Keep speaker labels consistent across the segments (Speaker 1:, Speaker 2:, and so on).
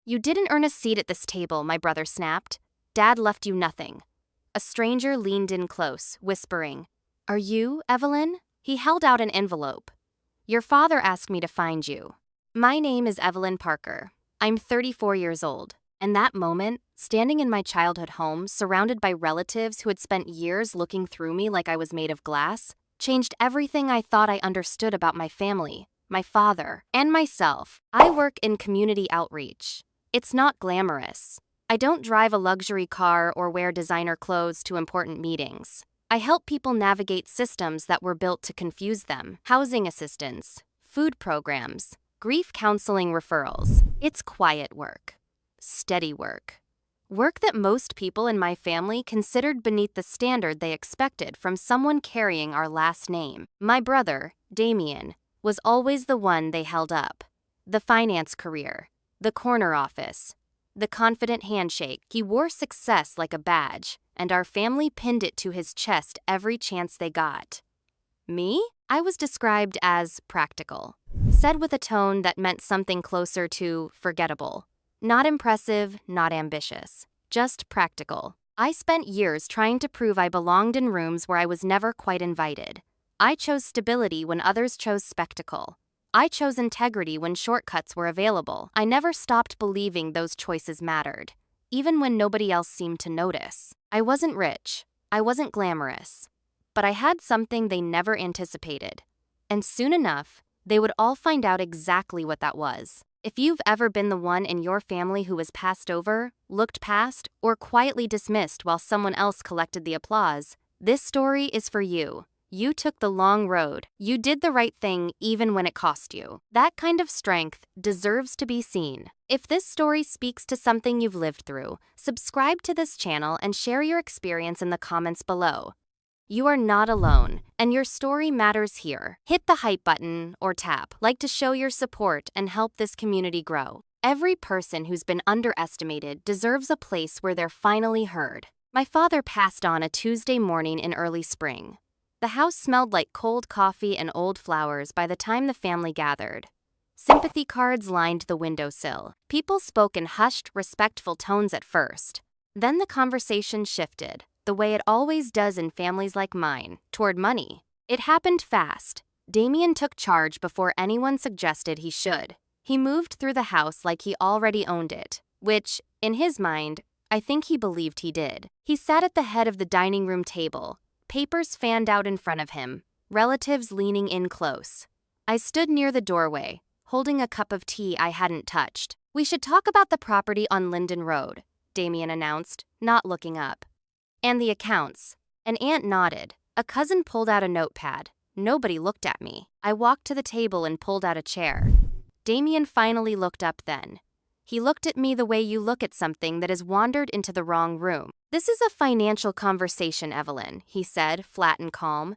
Speaker 1: You didn't earn a seat at this table, my brother snapped. Dad left you nothing. A stranger leaned in close, whispering, Are you, Evelyn? He held out an envelope. Your father asked me to find you. My name is Evelyn Parker. I'm 34 years old. And that moment, standing in my childhood home, surrounded by relatives who had spent years looking through me like I was made of glass, changed everything I thought I understood about my family, my father, and myself. I work in community outreach. It's not glamorous. I don't drive a luxury car or wear designer clothes to important meetings. I help people navigate systems that were built to confuse them. Housing assistance, food programs, grief counseling referrals. It's quiet work. Steady work. Work that most people in my family considered beneath the standard they expected from someone carrying our last name. My brother, Damien, was always the one they held up. The finance career, the corner office, the confident handshake. He wore success like a badge, and our family pinned it to his chest every chance they got. Me? I was described as practical, said with a tone that meant something closer to forgettable. Not impressive, not ambitious, just practical. I spent years trying to prove I belonged in rooms where I was never quite invited. I chose stability when others chose spectacle. I chose integrity when shortcuts were available. I never stopped believing those choices mattered, even when nobody else seemed to notice. I wasn't rich. I wasn't glamorous. But I had something they never anticipated. And soon enough, they would all find out exactly what that was. If you've ever been the one in your family who was passed over, looked past, or quietly dismissed while someone else collected the applause, this story is for you. You took the long road. You did the right thing even when it cost you. That kind of strength deserves to be seen. If this story speaks to something you've lived through, subscribe to this channel and share your experience in the comments below. You are not alone, and your story matters here. Hit the hype button or tap like to show your support and help this community grow. Every person who's been underestimated deserves a place where they're finally heard. My father passed on a Tuesday morning in early spring. The house smelled like cold coffee and old flowers by the time the family gathered. Sympathy cards lined the windowsill. People spoke in hushed, respectful tones at first. Then the conversation shifted, the way it always does in families like mine, toward money. It happened fast. Damien took charge before anyone suggested he should. He moved through the house like he already owned it, which, in his mind, I think he believed he did. He sat at the head of the dining room table, papers fanned out in front of him, relatives leaning in close. I stood near the doorway, holding a cup of tea I hadn't touched. We should talk about the property on Linden Road, Damien announced, not looking up. And the accounts. An aunt nodded. A cousin pulled out a notepad. Nobody looked at me. I walked to the table and pulled out a chair. Damien finally looked up then. He looked at me the way you look at something that has wandered into the wrong room. This is a financial conversation, Evelyn, he said, flat and calm.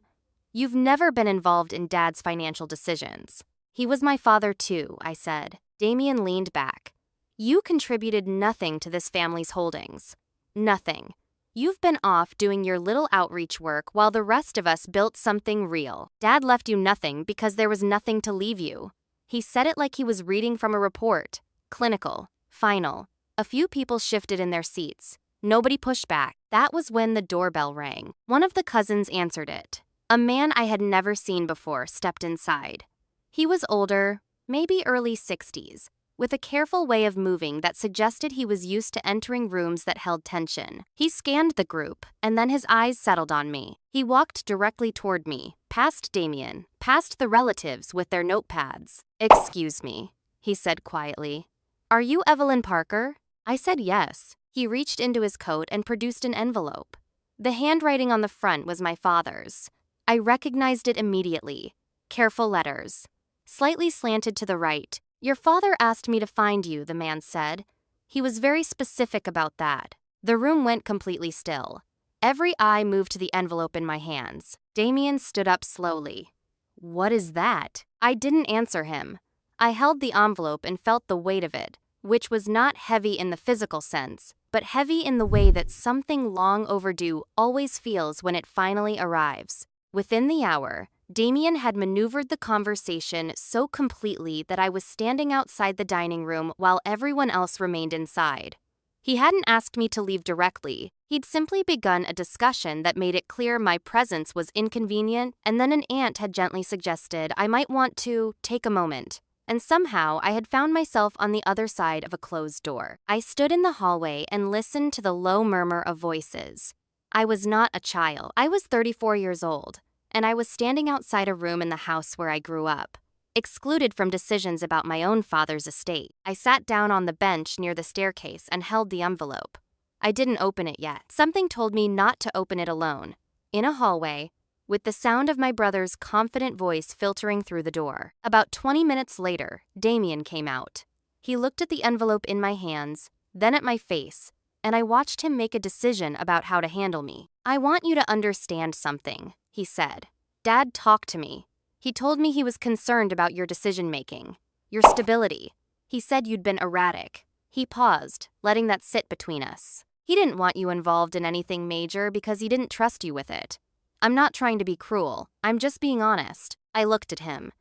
Speaker 1: You've never been involved in Dad's financial decisions. He was my father too, I said. Damien leaned back. You contributed nothing to this family's holdings. Nothing. You've been off doing your little outreach work while the rest of us built something real. Dad left you nothing because there was nothing to leave you. He said it like he was reading from a report. Clinical. Final. A few people shifted in their seats. Nobody pushed back. That was when the doorbell rang. One of the cousins answered it. A man I had never seen before stepped inside. He was older, maybe early 60s, with a careful way of moving that suggested he was used to entering rooms that held tension. He scanned the group, and then his eyes settled on me. He walked directly toward me, past Damien, past the relatives with their notepads. Excuse me, he said quietly. Are you Evelyn Parker? I said yes. He reached into his coat and produced an envelope. The handwriting on the front was my father's. I recognized it immediately. Careful letters. Slightly slanted to the right. Your father asked me to find you, the man said. He was very specific about that. The room went completely still. Every eye moved to the envelope in my hands. Damien stood up slowly. What is that? I didn't answer him. I held the envelope and felt the weight of it, which was not heavy in the physical sense, but heavy in the way that something long overdue always feels when it finally arrives. Within the hour, Damien had maneuvered the conversation so completely that I was standing outside the dining room while everyone else remained inside. He hadn't asked me to leave directly. He'd simply begun a discussion that made it clear my presence was inconvenient, and then an aunt had gently suggested I might want to take a moment. And somehow I had found myself on the other side of a closed door. I stood in the hallway and listened to the low murmur of voices. I was not a child. I was 34 years old, and I was standing outside a room in the house where I grew up, excluded from decisions about my own father's estate. I sat down on the bench near the staircase and held the envelope. I didn't open it yet. Something told me not to open it alone. In a hallway, with the sound of my brother's confident voice filtering through the door. About 20 minutes later, Damien came out. He looked at the envelope in my hands, then at my face, and I watched him make a decision about how to handle me. "I want you to understand something," he said. "Dad talked to me. He told me he was concerned about your decision-making, your stability. He said you'd been erratic." He paused, letting that sit between us. "He didn't want you involved in anything major because he didn't trust you with it. I'm not trying to be cruel. I'm just being honest." I looked at him.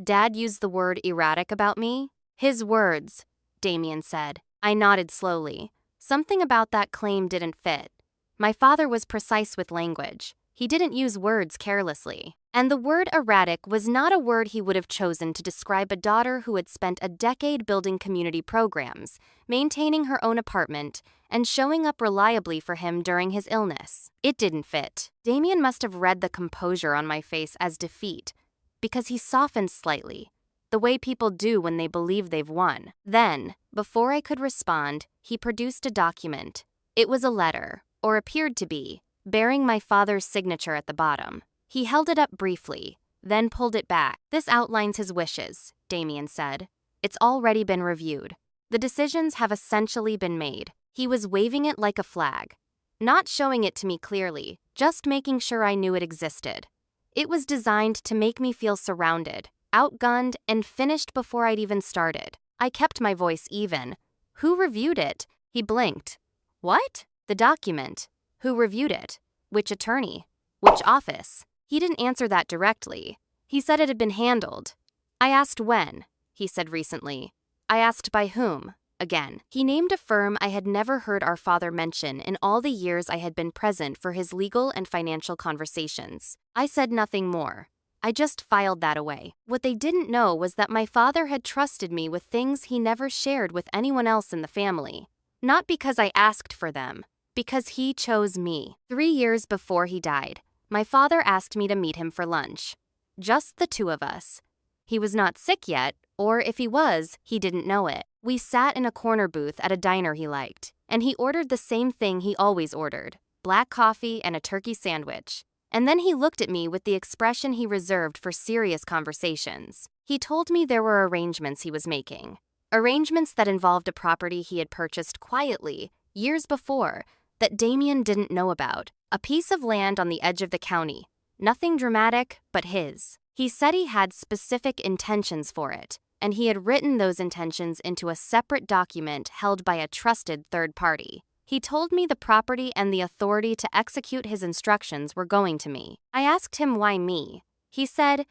Speaker 1: "Dad used the word erratic about me?" "His words," Damien said. I nodded slowly. Something about that claim didn't fit. My father was precise with language. He didn't use words carelessly. And the word erratic was not a word he would have chosen to describe a daughter who had spent a decade building community programs, maintaining her own apartment, and showing up reliably for him during his illness. It didn't fit. Damien must have read the composure on my face as defeat, because he softened slightly, the way people do when they believe they've won. Then, before I could respond, he produced a document. It was a letter, or appeared to be, bearing my father's signature at the bottom. He held it up briefly, then pulled it back. "This outlines his wishes," Damien said. "It's already been reviewed. The decisions have essentially been made." He was waving it like a flag, not showing it to me clearly, just making sure I knew it existed. It was designed to make me feel surrounded, outgunned, and finished before I'd even started. I kept my voice even. "Who reviewed it?" He blinked. "What?" "The document. Who reviewed it? Which attorney? Which office?" He didn't answer that directly. He said it had been handled. I asked when. He said recently. I asked by whom. Again. He named a firm I had never heard our father mention in all the years I had been present for his legal and financial conversations. I said nothing more. I just filed that away. What they didn't know was that my father had trusted me with things he never shared with anyone else in the family. Not because I asked for them, because he chose me. 3 years before he died, my father asked me to meet him for lunch. Just the two of us. He was not sick yet, or if he was, he didn't know it. We sat in a corner booth at a diner he liked, and he ordered the same thing he always ordered: black coffee and a turkey sandwich. And then he looked at me with the expression he reserved for serious conversations. He told me there were arrangements he was making. Arrangements that involved a property he had purchased quietly, years before, that Damien didn't know about. A piece of land on the edge of the county. Nothing dramatic, but his. He said he had specific intentions for it, and he had written those intentions into a separate document held by a trusted third party. He told me the property and the authority to execute his instructions were going to me. I asked him why me. He said,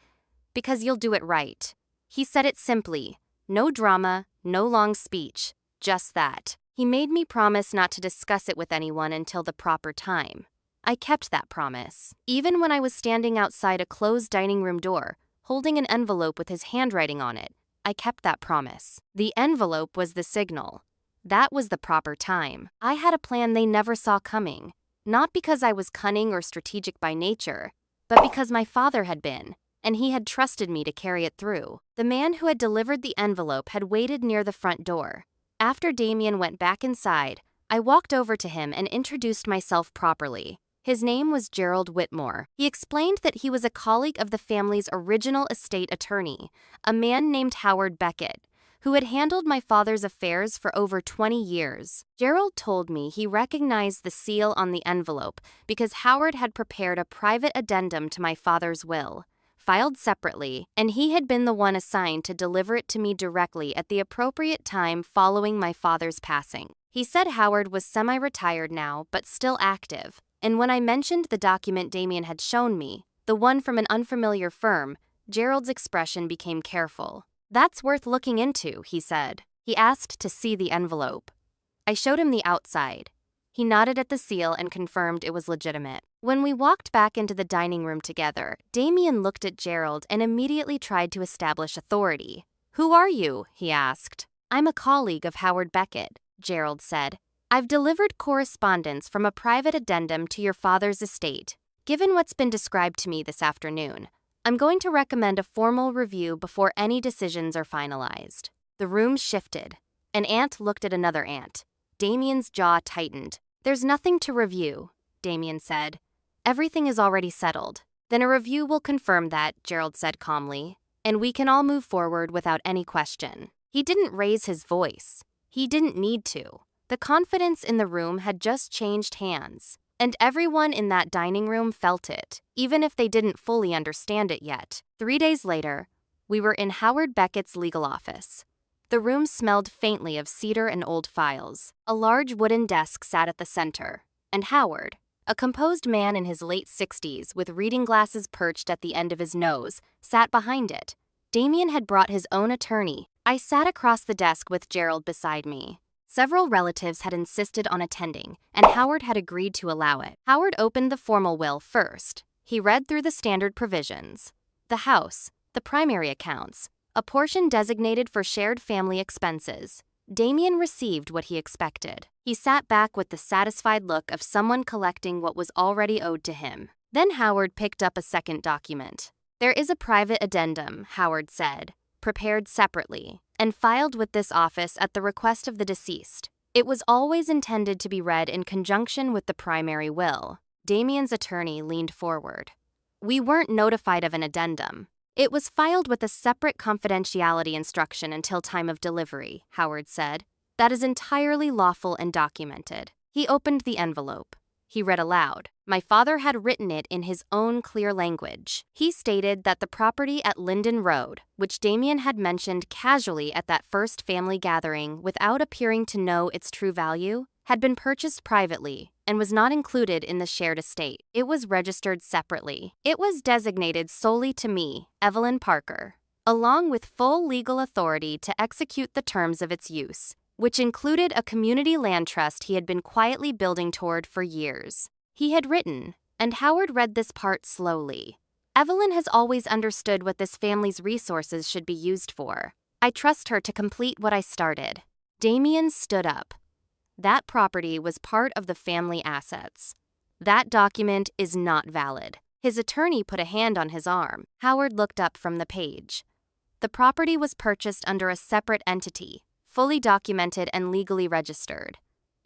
Speaker 1: "Because you'll do it right." He said it simply. No drama, no long speech, just that. He made me promise not to discuss it with anyone until the proper time. I kept that promise. Even when I was standing outside a closed dining room door, holding an envelope with his handwriting on it, I kept that promise. The envelope was the signal. That was the proper time. I had a plan they never saw coming, not because I was cunning or strategic by nature, but because my father had been, and he had trusted me to carry it through. The man who had delivered the envelope had waited near the front door. After Damien went back inside, I walked over to him and introduced myself properly. His name was Gerald Whitmore. He explained that he was a colleague of the family's original estate attorney, a man named Howard Beckett, who had handled my father's affairs for over 20 years. Gerald told me he recognized the seal on the envelope because Howard had prepared a private addendum to my father's will, filed separately, and he had been the one assigned to deliver it to me directly at the appropriate time following my father's passing. He said Howard was semi-retired now, but still active, and when I mentioned the document Damien had shown me, the one from an unfamiliar firm, Gerald's expression became careful. "That's worth looking into," he said. He asked to see the envelope. I showed him the outside. He nodded at the seal and confirmed it was legitimate. When we walked back into the dining room together, Damien looked at Gerald and immediately tried to establish authority. "Who are you?" he asked. "I'm a colleague of Howard Beckett," Gerald said. "I've delivered correspondence from a private addendum to your father's estate. Given what's been described to me this afternoon, I'm going to recommend a formal review before any decisions are finalized." The room shifted. An aunt looked at another aunt. Damien's jaw tightened. "There's nothing to review," Damien said. "Everything is already settled." "Then a review will confirm that," Gerald said calmly, "and we can all move forward without any question." He didn't raise his voice. He didn't need to. The confidence in the room had just changed hands, and everyone in that dining room felt it, even if they didn't fully understand it yet. 3 days later, we were in Howard Beckett's legal office. The room smelled faintly of cedar and old files. A large wooden desk sat at the center, and Howard, a composed man in his late 60s with reading glasses perched at the end of his nose, sat behind it. Damien had brought his own attorney. I sat across the desk with Gerald beside me. Several relatives had insisted on attending, and Howard had agreed to allow it. Howard opened the formal will first. He read through the standard provisions. The house, the primary accounts, a portion designated for shared family expenses. Damien received what he expected. He sat back with the satisfied look of someone collecting what was already owed to him. Then Howard picked up a second document. "There is a private addendum," Howard said, "prepared separately, and filed with this office at the request of the deceased. It was always intended to be read in conjunction with the primary will." Damien's attorney leaned forward. "We weren't notified of an addendum. It was filed with a separate confidentiality instruction until time of delivery," Howard said. "That is entirely lawful and documented." He opened the envelope. He read aloud. My father had written it in his own clear language. He stated that the property at Linden Road, which Damien had mentioned casually at that first family gathering without appearing to know its true value, had been purchased privately and was not included in the shared estate. It was registered separately. It was designated solely to me, Evelyn Parker, along with full legal authority to execute the terms of its use, which included a community land trust he had been quietly building toward for years. He had written, and Howard read this part slowly. "Evelyn has always understood what this family's resources should be used for. I trust her to complete what I started." Damien stood up. "That property was part of the family assets. That document is not valid." His attorney put a hand on his arm. Howard looked up from the page. "The property was purchased under a separate entity, fully documented and legally registered.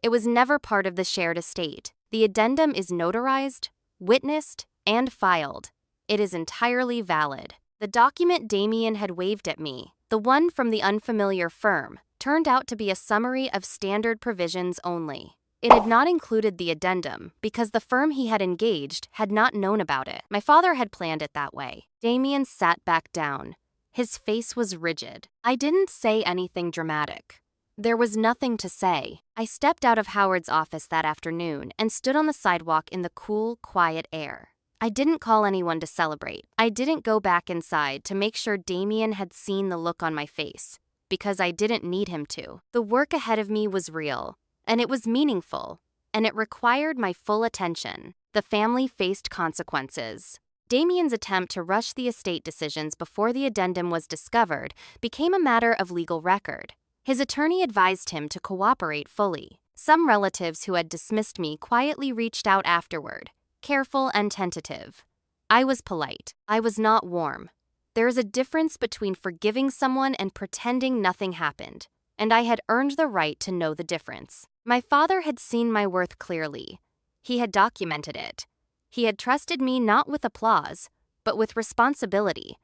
Speaker 1: It was never part of the shared estate. The addendum is notarized, witnessed, and filed. It is entirely valid." The document Damien had waved at me, the one from the unfamiliar firm, turned out to be a summary of standard provisions only. It had not included the addendum because the firm he had engaged had not known about it. My father had planned it that way. Damien sat back down. His face was rigid. I didn't say anything dramatic. There was nothing to say. I stepped out of Howard's office that afternoon and stood on the sidewalk in the cool, quiet air. I didn't call anyone to celebrate. I didn't go back inside to make sure Damien had seen the look on my face, because I didn't need him to. The work ahead of me was real, and it was meaningful, and it required my full attention. The family faced consequences. Damien's attempt to rush the estate decisions before the addendum was discovered became a matter of legal record. His attorney advised him to cooperate fully. Some relatives who had dismissed me quietly reached out afterward, careful and tentative. I was polite. I was not warm. There is a difference between forgiving someone and pretending nothing happened, and I had earned the right to know the difference. My father had seen my worth clearly. He had documented it. He had trusted me not with applause, but with responsibility,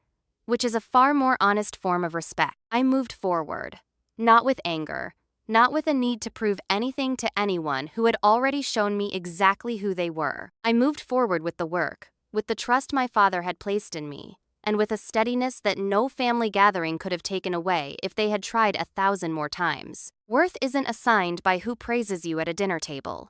Speaker 1: which is a far more honest form of respect. I moved forward, not with anger, not with a need to prove anything to anyone who had already shown me exactly who they were. I moved forward with the work, with the trust my father had placed in me, and with a steadiness that no family gathering could have taken away if they had tried 1,000 more times. Worth isn't assigned by who praises you at a dinner table.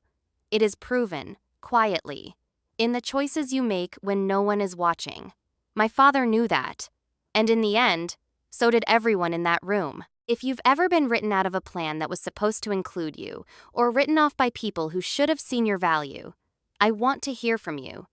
Speaker 1: It is proven, quietly, in the choices you make when no one is watching. My father knew that. And in the end, so did everyone in that room. If you've ever been written out of a plan that was supposed to include you, or written off by people who should have seen your value, I want to hear from you.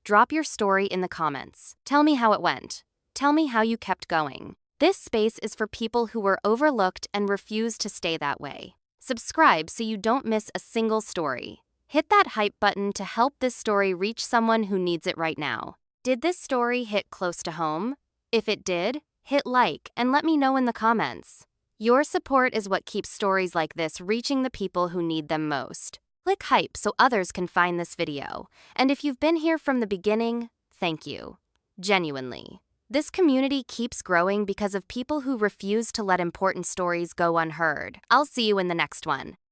Speaker 1: Drop your story in the comments. Tell me how it went. Tell me how you kept going. This space is for people who were overlooked and refuse to stay that way. Subscribe so you don't miss a single story. Hit that hype button to help this story reach someone who needs it right now. Did this story hit close to home? If it did, hit like and let me know in the comments. Your support is what keeps stories like this reaching the people who need them most. Click hype so others can find this video. And if you've been here from the beginning, thank you. Genuinely. This community keeps growing because of people who refuse to let important stories go unheard. I'll see you in the next one.